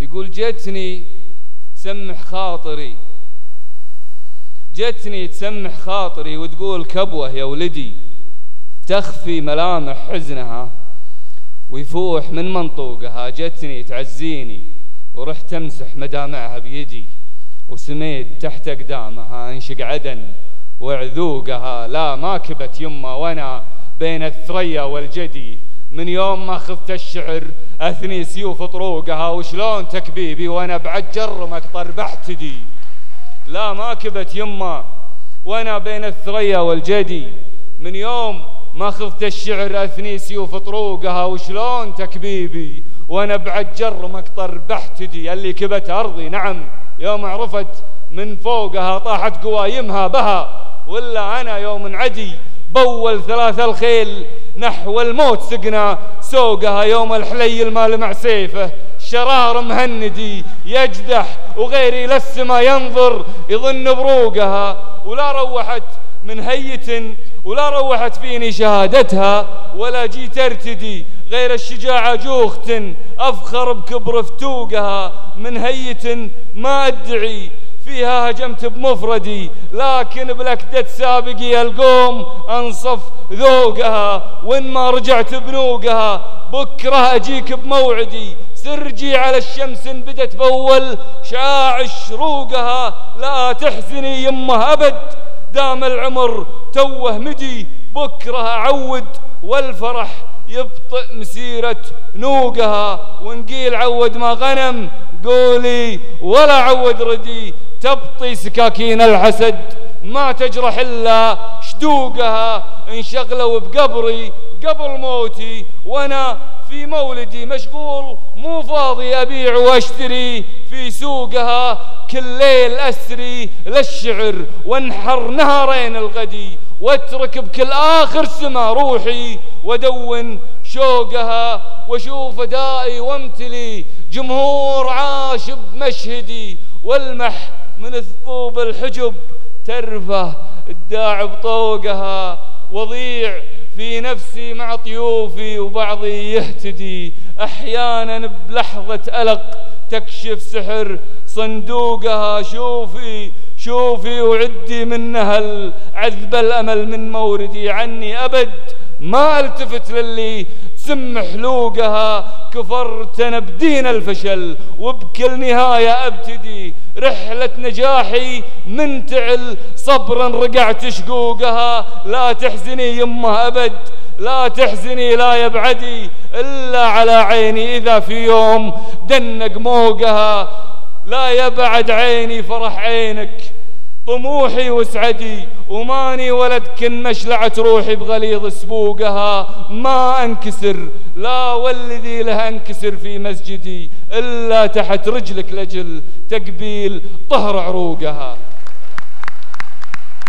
يقول جتني تسمح خاطري، جتني تسمح خاطري وتقول كبوة يا ولدي، تخفي ملامح حزنها ويفوح من منطوقها. جتني تعزيني ورحت امسح مدامعها بيدي، وسميت تحت اقدامها انشق عدن وعذوقها. لا ما كبت يمه وانا بين الثريا والجدي، من يوم ما خذت الشعر اثني سيوف طروقها، وشلون تكبيبي وانا بعد جرمك طرب احتدي. لا ما كبت يمه وانا بين الثريا والجدي، من يوم ما خذت الشعر اثني سيوف طروقها، وشلون تكبيبي وانا بعد جرمك طرب احتدي. اللي كبت ارضي نعم يوم عرفت من فوقها طاحت قوايمها بها، ولا انا يوم عدي بول ثلاث الخيل نحو الموت سقنا سوقها. يوم الحلي المال مع سيفه شرار مهندي يجدح، وغيري للسما ينظر يظن بروقها. ولا روحت من هية ولا روحت فيني شهادتها، ولا جيت ارتدي غير الشجاعة جوخت أفخر بكبر فتوقها. من هية ما أدعي فيها هجمت بمفردي، لكن بلكدة سابقي القوم أنصف ذوقها. وإن ما رجعت بنوقها بكرة أجيك بموعدي، سرجي على الشمس بدت بأول شعاع شروقها. لا تحزني يمه أبد دام العمر توه مدي، بكرة أعود والفرح يبطئ مسيرة نوقها. ونقيل عود ما غنم قولي ولا عود ردي، تبطي سكاكين الحسد ما تجرح إلا شدوقها. انشغلوا بقبري قبل موتي وانا في مولدي مشغول مو فاضي أبيع واشتري في سوقها. كل ليل أسري للشعر وانحر نهارين الغدي، واترك بكل آخر سما روحي ودون شوقها. واشوف دائي وامتلي جمهور عاش بمشهدي، والمح من ثقوب الحجب ترفه الداع بطوقها. وضيع في نفسي مع طيوفي وبعضي يهتدي، أحيانا بلحظة ألق تكشف سحر صندوقها. شوفي شوفي وعدي منها العذب الأمل من موردي، عني أبد ما التفت للي تسم حلوقها. كفرت أنا بدين الفشل وبكل نهاية أبتدي، رحلة نجاحي من تعل صبرا رقعت شقوقها. لا تحزني يمه أبد لا تحزني لا يبعدي، إلا على عيني إذا في يوم دنق موقها. لا يبعد عيني فرح عينك طموحي وسعدي، وماني ولد كن مشلعة روحي بغليظ سبوقها. ما أنكسر لا والذي له أنكسر في مسجدي، إلا تحت رجلك لجل تقبيل طهر عروقها.